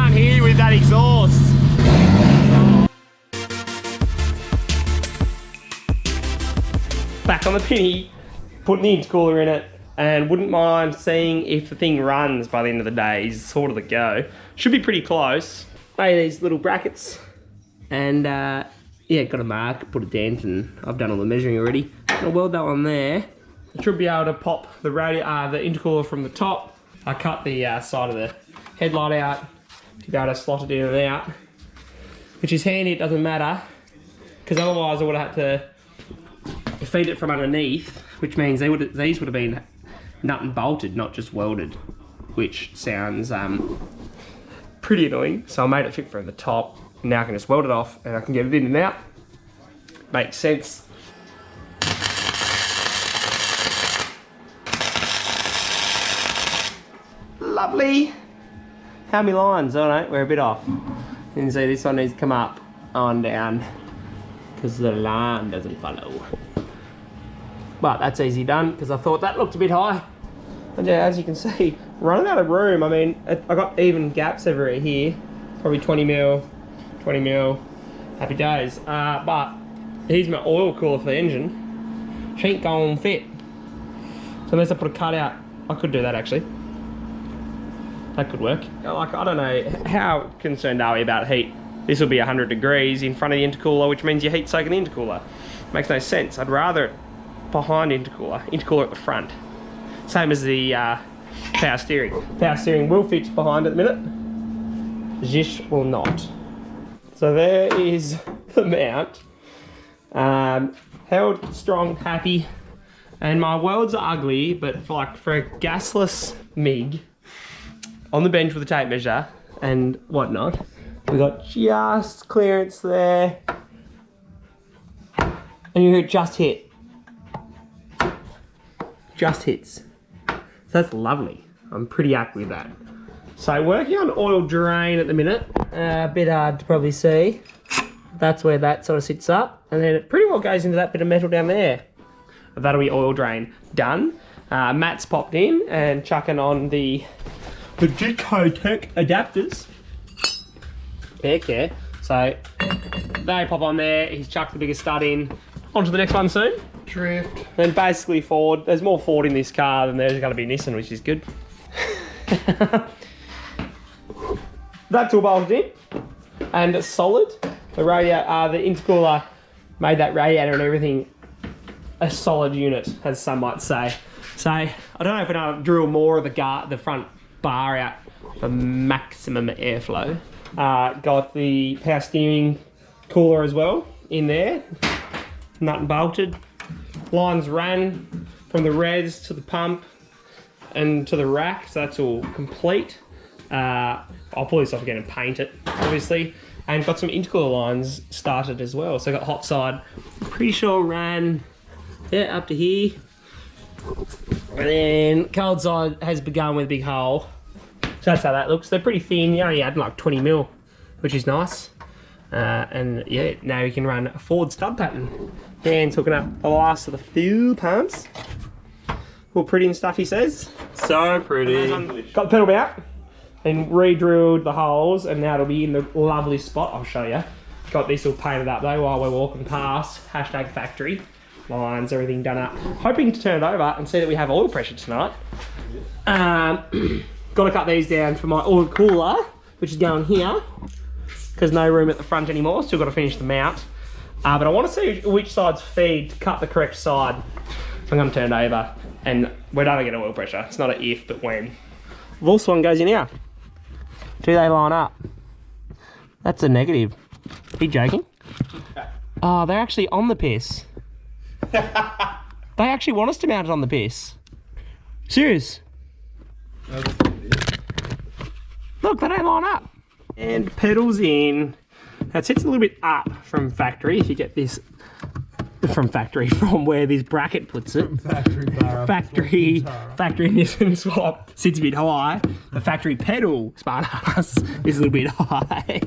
down here with that exhaust. Back on the pinny, putting the intercooler in it, and wouldn't mind seeing if the thing runs by the end of the day. Is sort of the go. Should be pretty close. Made these little brackets, and yeah, got a mark, put a dent, and I've done all the measuring already. I'll weld that one there. I should be able to pop the intercooler from the top. I cut the side of the headlight out to be able to slot it in and out, which is handy. It doesn't matter, because otherwise I would have had to feed it from underneath, which means these would have been nut and bolted, not just welded, which sounds pretty annoying. So I made it fit from the top. Now I can just weld it off and I can get it in and out. Makes sense. Lovely. How many lines? Oh no, we're a bit off. You can see this one needs to come up on down because the line doesn't follow. But that's easy done, because I thought that looked a bit high. And yeah, as you can see, running out of room. I mean, I got even gaps everywhere here. Probably 20 mil, 20 mil. Happy days. But here's my oil cooler for the engine. She ain't going to fit. So unless I put a cutout, I could do that actually. That could work. Like, I don't know, how concerned are we about heat? This will be 100 degrees in front of the intercooler, which means you heat soaking the intercooler. Makes no sense. I'd rather it behind intercooler at the front. Same as the power steering. Power steering will fit behind at the minute. This will not. So there is the mount. Held strong, happy. And my welds are ugly, but for a gasless MIG, on the bench with a tape measure and whatnot, we got just clearance there. And you hear it just hit. Just hits. So that's lovely. I'm pretty happy with that. So working on oil drain at the minute. A bit hard to probably see. That's where that sort of sits up. And then it pretty well goes into that bit of metal down there. That'll be oil drain done. Matt's popped in and chucking on the Discotech adapters. Heck yeah. So they pop on there. He's chucked the biggest stud in. On to the next one soon. Drift. Then basically Ford. There's more Ford in this car than there's going to be Nissan, which is good. That's all bolted in and it's solid. The radiator, the intercooler made that radiator and everything a solid unit, as some might say. So I don't know if I can drill more of the front bar out for maximum airflow. Got the power steering cooler as well in there, nut and bolted. Lines ran from the res to the pump and to the rack, so that's all complete. I'll pull this off again and paint it, obviously. And got some intercooler lines started as well. So I got hot side, pretty sure ran up to here. And then cold side has begun with a big hole. So that's how that looks. They're pretty thin. You only add like 20 mil, which is nice. And yeah, now you can run a Ford stud pattern. Dan's hooking up the last of the fuel pumps. All pretty and stuff, he says. So pretty. Got the pedal mount and re-drilled the holes, and now it'll be in the lovely spot. I'll show you. Got this all painted up though while we're walking past. Hashtag factory. Lines, everything done up. Hoping to turn it over and see that we have oil pressure tonight. Got to cut these down for my oil cooler, which is going here, because no room at the front anymore. Still got to finish the mount. But I want to see which side's feed to cut the correct side. So I'm going to turn it over, and we're going to get oil pressure. It's not an if, but when. This one goes in here. Do they line up? That's a negative. Are you joking? Oh, they're actually on the piss. They actually want us to mount it on the piss. Serious. Look, they don't line up. And pedals in. Now it sits a little bit up from factory, if you get this from factory, from where this bracket puts it. From factory BARRA. Factory Nissan swap sits a bit high. The factory pedal smart ass is a little bit high.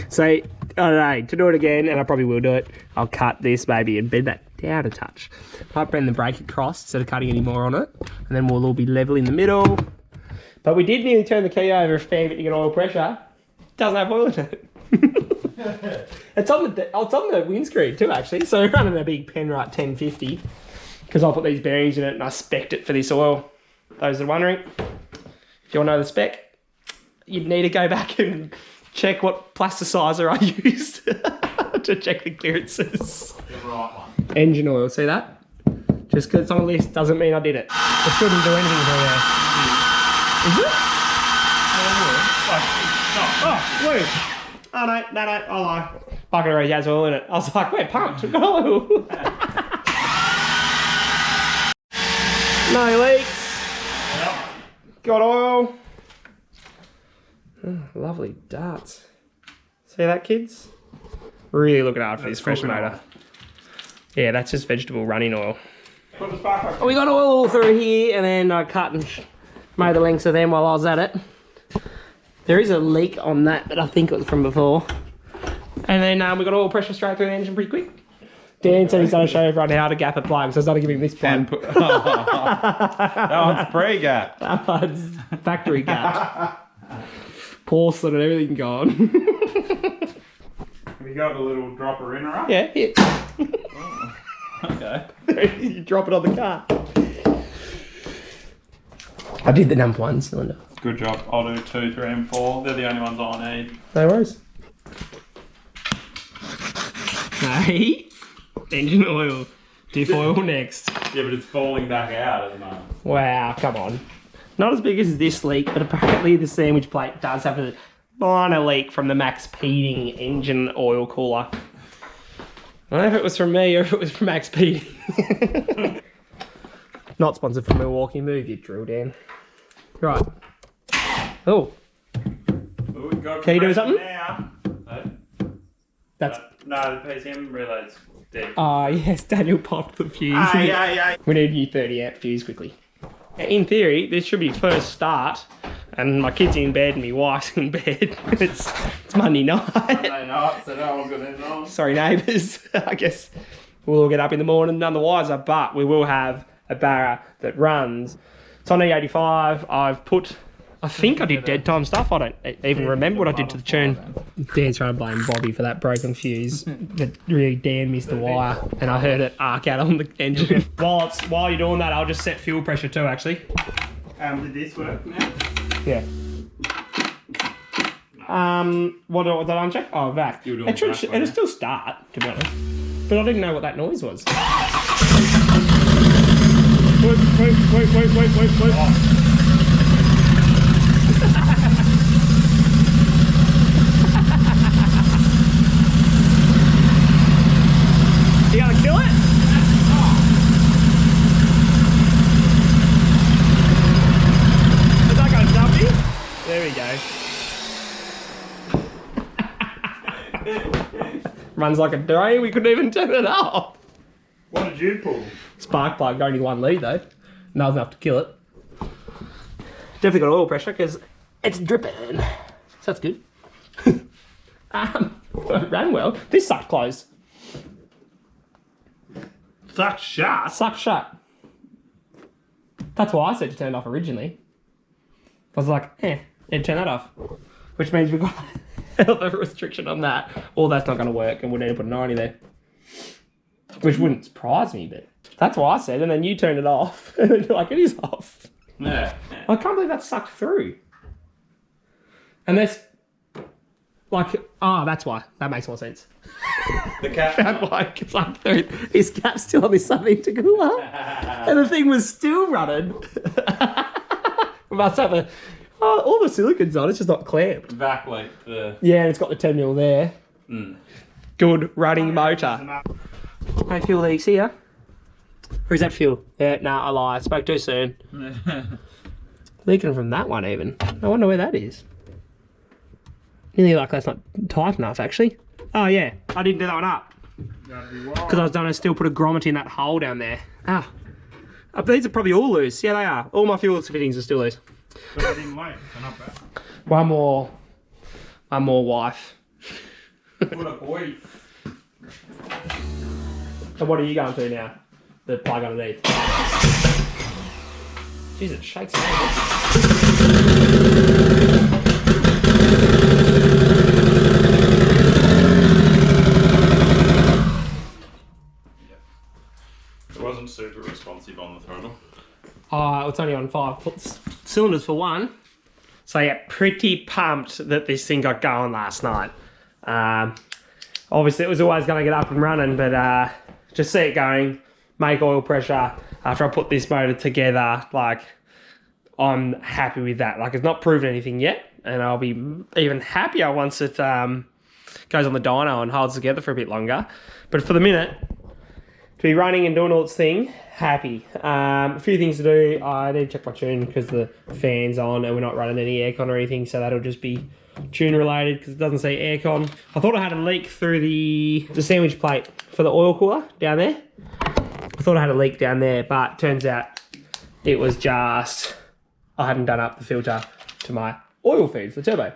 So, I don't know, to do it again, and I probably will do it, I'll cut this maybe and bend that down a touch. Might bend the brake across instead of cutting any more on it. And then we'll all be level in the middle. But we did nearly turn the key over a fair bit to get oil pressure. doesn't have oil in it. It's on the windscreen too, actually. So we're running a big Penrite 1050 because I put these bearings in it and I spec'd it for this oil. Those that are wondering, if you want to know the spec, you'd need to go back and check what plasticizer I used to check the clearances. The right one. Engine oil, see that? Just because it's on a list doesn't mean I did it. It shouldn't do anything for there. Is it? Oh, wait. Oh, no, I lie. Bucket already has oil in it. I was like, we're pumped, we've got oil. No leaks. Yep. Got oil. Oh, lovely darts. See that, kids? Really looking hard for this fresh motor. Yeah, that's just vegetable running oil. Put the spark plug. We got oil all through here, and then I cut and made the lengths of them while I was at it. There is a leak on that, but I think it was from before. And then we got oil pressure straight through the engine pretty quick. Dan said he's going to show everyone how to gap a plug, so I was going to give him this plug. That one's pre-gap. That one's factory gap. Porcelain and everything gone. Have you got a little dropper in or up? Yeah, here. Okay. You drop it on the car. I did the number 1 cylinder. Good job. I'll do 2, 3 and 4. They're the only ones I need. No worries. Hey, engine oil. Diff oil next. Yeah, but it's falling back out at the moment. Wow, come on. Not as big as this leak, but apparently the sandwich plate does have a minor leak from the Max Peeding engine oil cooler. I don't know if it was from me or if it was from Max Peeding. Not sponsored from Milwaukee. Move your drill, Dan. Right. Oh. Can you do something? Now. That's... No, the PCM relay's dead. Ah, yes, Daniel popped the fuse. Aye. We need a new 30 amp fuse quickly. In theory, this should be first start, and my kid's in bed and my wife's in bed. It's Monday night. Monday night, so no one's got anything on. Sorry, neighbours. I guess we'll all get up in the morning none the wiser, but we will have a Barra that runs. It's on E85. I think I did dead time stuff. I don't even remember what I did to the tune. Dan's trying to blame Bobby for that broken fuse. But really, Dan missed the wire, and I heard it arc out on the engine. While you're doing that, I'll just set fuel pressure too, actually. Did this work now? Yeah. What did I uncheck? Oh, vac. It'll still start, to be honest. But I didn't know what that noise was. Wait. Oh. You gonna kill it? Is that gonna dump you? There we go. Runs like a drain, we couldn't even turn it off. What did you pull? Spark plug, only 1 lead though. Not enough to kill it. Definitely got oil pressure because it's dripping. So that's good. It ran well. This sucked closed. Sucked shut? Sucked shut. That's why I said to turn it off originally. I was like, yeah, turn that off. Which means we've got a restriction on that. Or that's not going to work and we'll need to put a 90 there. Which wouldn't surprise me, but that's what I said. And then you turned it off. And then you're like, it is off. Yeah. I can't believe that sucked through. And that's like, that's why. That makes more sense. The cap. That why it sucked through. His cap's still on this sub intercooler. And the thing was still running. We must have all the silicon's on, it's just not clamped. Vac leak. Yeah, and it's got the 10mm there. Good running motor. No fuel leaks here. Or is that fuel? Yeah, I lie. I spoke too soon. Leaking from that one even. I wonder where that is. Nearly like that's not tight enough actually. Oh yeah, I didn't do that one up. Because I was going to still put a grommet in that hole down there. These are probably all loose. Yeah, they are. All my fuel fittings are still loose. But they didn't leak, so not bad. One more wife. What a boy. So what are you going to now? The plug underneath. Jeez, it shakes. it's only on 5 cylinders for one. So yeah, pretty pumped that this thing got going last night. Obviously it was always going to get up and running, but just see it going, make oil pressure. After I put this motor together, like, I'm happy with that. Like, it's not proven anything yet, and I'll be even happier once it goes on the dyno and holds together for a bit longer. But for the minute, to be running and doing all its thing, happy. A few things to do. I need to check my tune because the fan's on and we're not running any aircon or anything, so that'll just be tune related because it doesn't say aircon. I thought I had a leak through the sandwich plate for the oil cooler down there. I thought I had a leak down there, but turns out it was just I hadn't done up the filter to my oil feeds, the turbo.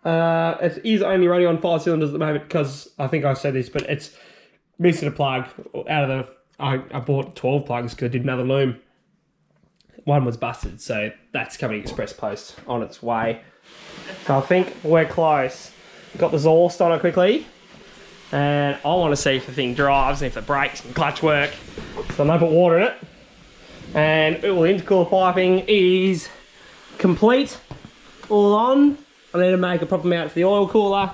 It is only running on 5 cylinders at the moment because I think I said this, but it's missing a plug out of the. I bought 12 plugs because I did another loom. One was busted, so that's coming express post on its way. So I think we're close. Got the exhaust on it quickly, and I want to see if the thing drives and if the brakes and clutch work. So I'm going to put water in it, and all the intercooler piping is complete, all on. I need to make a proper mount for the oil cooler.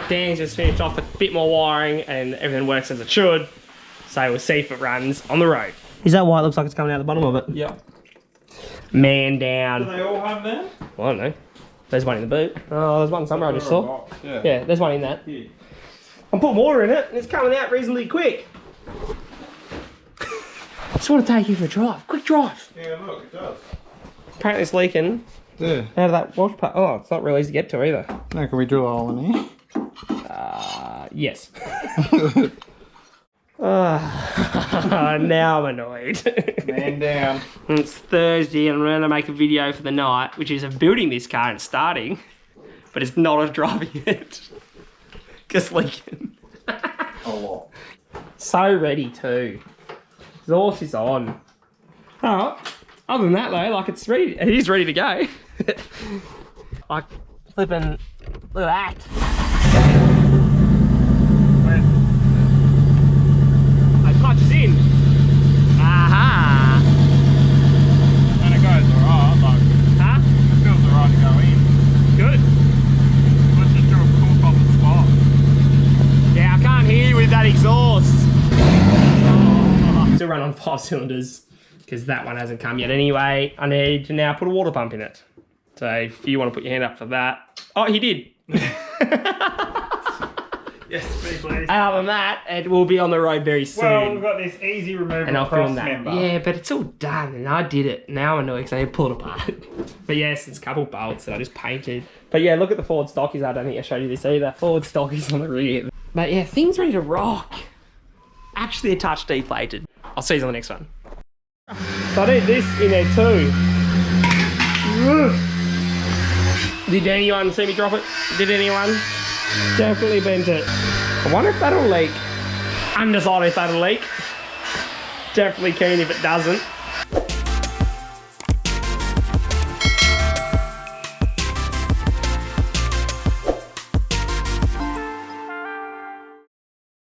Dan's just finished off a bit more wiring and everything works as it should. So we'll see if it runs on the road. Is that why it looks like it's coming out the bottom of it? Yeah. Man down. Do they all have them? Well, I don't know. There's one in the boot. Oh, there's one somewhere I just saw. Yeah, there's one in that. Yeah. I'm putting water in it and it's coming out reasonably quick. Just want to take you for a drive. Quick drive. Yeah, look, it does. Apparently it's leaking Yeah. out of that wash pipe. Oh, it's not really easy to get to either. No, can we drill a hole in here? Yes. Now I'm annoyed. Man down. It's Thursday and I'm going to make a video for the night, which is of building this car and starting, but it's not of driving it. Just leaking. A lot. So ready too. Exhaust is on. Oh, other than that though, like it's ready. It is ready to go. Like flipping, look at that. Clutch is in. Aha. And it goes alright, like. Huh? It feels alright to go in. Good. Let's just do a cool pop the spot. Yeah, I can't hear you with that exhaust. Still run on 5 cylinders because that one hasn't come yet anyway. I need to now put a water pump in it. So if you want to put your hand up for that. Oh, he did. Yes, please. Other than that, it will be on the road very soon. Well, we've got this easy removal and I'll film that. member. Yeah, but it's all done and I did it. Now I'm annoyed because I need to pull it apart. But yes, it's a couple bolts that I just painted. But yeah, look at the forward stockies. I don't think I showed you this either. Forward stockies on the rear. But yeah, things ready to rock. Actually a touch deflated. I'll see you on the next one. So I need this in there too. Did anyone see me drop it? Did anyone? Definitely bent it. I wonder if that'll leak. Undecided if that'll leak. Definitely keen if it doesn't.